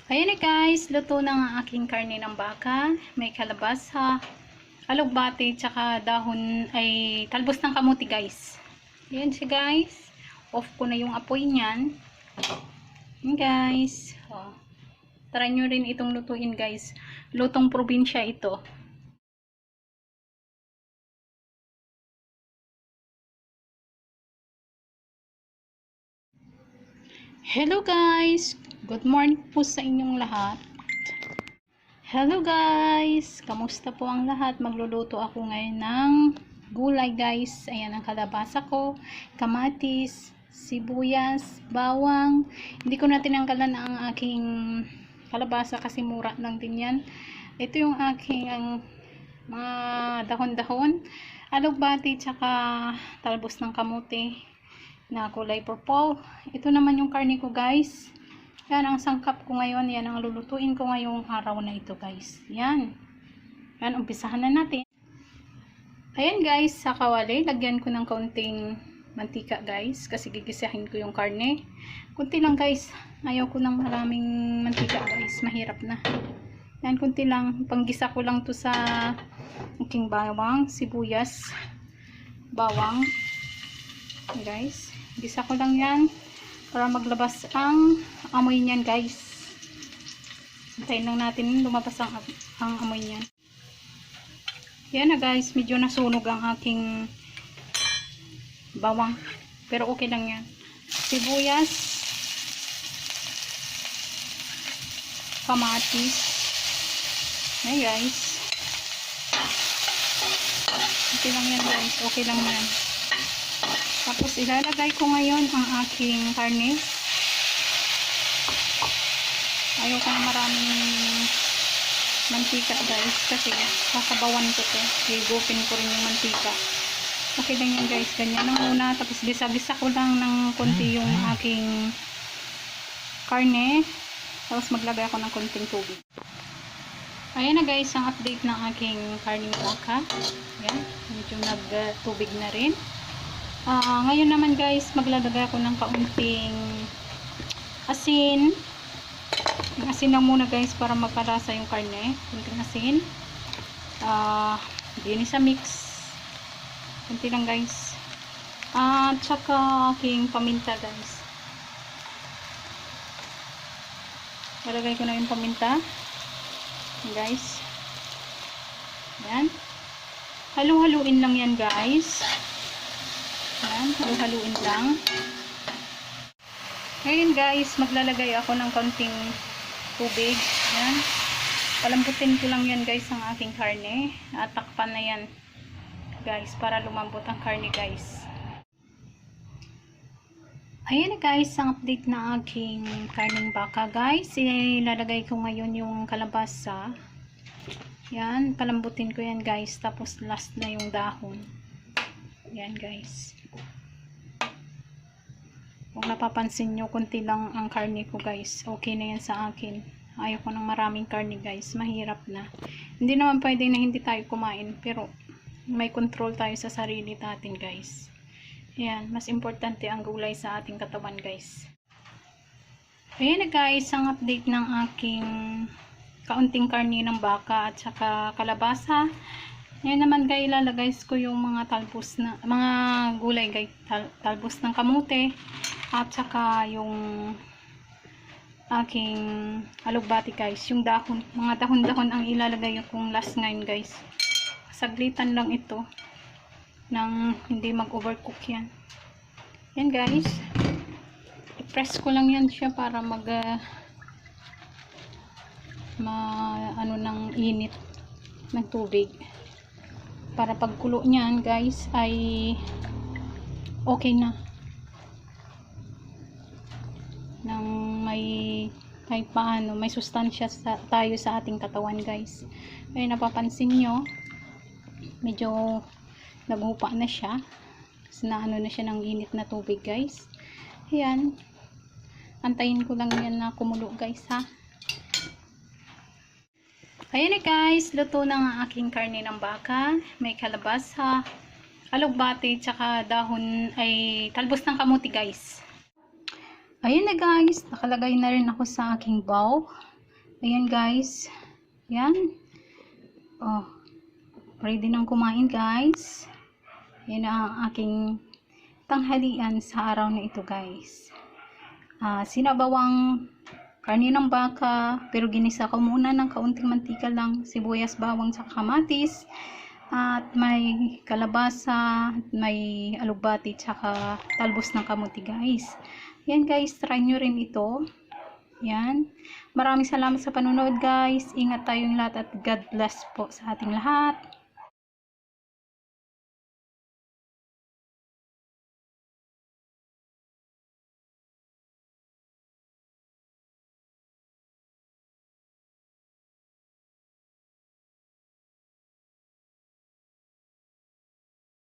Ayan na guys, luto na ang aking karne ng baka. May kalabasa, alugbati, tsaka dahon ay talbos ng kamuti guys. Ayan siya guys. Off ko na yung apoy niyan. Ayan guys. Oh. Try nyo rin itong lutuin guys. Lutong probinsya ito. Hello guys! Good morning po sa inyong lahat. Hello guys! Kamusta po ang lahat? Magluluto ako ngayon ng gulay guys. Ayan ang kalabasa ko, kamatis, sibuyas, bawang. Hindi ko na tinanggalan ang aking kalabasa kasi mura lang din yan. Ito yung aking mga dahon-dahon, alugbati, tsaka talbos ng kamote na kulay purple. Ito naman yung karne ko guys. Yan ang sangkap ko ngayon. Yan ang lulutuin ko ngayong araw na ito guys. Yan. Yan, umpisahan na natin. Ayan guys, sa kawali, lagyan ko ng kaunting mantika guys. Kasi gigisahin ko yung karne. Kunti lang guys. Ayaw ko ng maraming mantika guys. Mahirap na. Yan, kunti lang. Panggisa ko lang to sa aking bawang, sibuyas, bawang. Guys, gisa ko lang yan para maglabas ang amoy niyan guys. Hintayin lang natin lumabas ang amoy niyan. Yan na guys, medyo nasunog ang aking bawang, pero okay lang yan. Sibuyas, kamatis. Ayan guys, okay lang yan guys, okay lang yan. Tapos ilalagay ko ngayon ang aking karne. Ayaw ko na maraming mantika guys kasi sasabawan ko to. Higupin ko rin yung mantika. Okay lang yan guys. Ganyan lang muna. Tapos gisa-gisa ko lang ng konti yung aking karne. Tapos maglagay ako ng konting tubig. Ayan na guys ang update ng aking karne baka. Ayan. Medyo nagtubig na rin. Ngayon naman guys, maglalagay ako ng kaunting asin. Yung asin lang muna guys para magpalasa yung karne. Kunting asin. Hindi sa mix. Kunti lang guys. Tsaka aking paminta guys. Malagay ko na yung paminta. Guys. Yan. Halu-haluin lang yan guys. Yan, halu-haluin lang. Ngayon guys, maglalagay ako ng konting tubig. Yan. Palambutin ko lang yan guys ang aking karne. Natakpan na yan guys para lumambot ang karne guys. Ayan na guys, ang update na aking karneng baka guys. Ilalagay ko ngayon yung kalabasa. Yan, palambutin ko yan guys. Tapos last na yung dahon. Yan guys. Kung napapansin nyo, kunti lang ang karne ko guys. Okay na yan sa akin. Ayaw ko ng maraming karne guys. Mahirap na. Hindi naman pwede na hindi tayo kumain. Pero may control tayo sa sarili natin guys. Ayan. Mas importante ang gulay sa ating katawan guys. Ayan na guys. Ang update ng aking kaunting karne ng baka at saka kalabasa. Ngayon naman guys, ilalagay ko yung mga talbos na mga gulay guys, talbos ng kamote at saka yung aking alugbati guys, yung dahon, mga dahon-dahon ang ilalagay kong last ngayon guys. Saglitan lang ito nang hindi mag-overcook yan. Yan guys. I-press ko lang yan siya para ano ng init ng tubig. Para pagkulo niyan guys ay okay na. Nang may kahit paano may sustansya tayo sa ating katawan guys. Ay napapansin nyo medyo naghupa na siya. Kasi naano na siya ng init na tubig guys. Ayan. Antayin ko lang yan na kumulo guys ha. Ayan na guys, luto na ang aking karne ng baka. May kalabasa, alugbati, tsaka dahon ay talbos ng kamuti guys. Ayan na guys, nakalagay na rin ako sa aking bowl. Ayan guys. Yan. Oh, ready nang kumain guys. Yan ang aking tanghalian sa araw na ito guys. Sinabawang karne ng baka, pero ginisa ko muna ng kaunting mantika lang, sibuyas, bawang, sa kamatis, at may kalabasa, may alugbati, tsaka talbos ng kamuti guys. Yan guys, try nyo rin ito. Yan. Maraming salamat sa panonood guys. Ingat tayong lahat at God bless po sa ating lahat.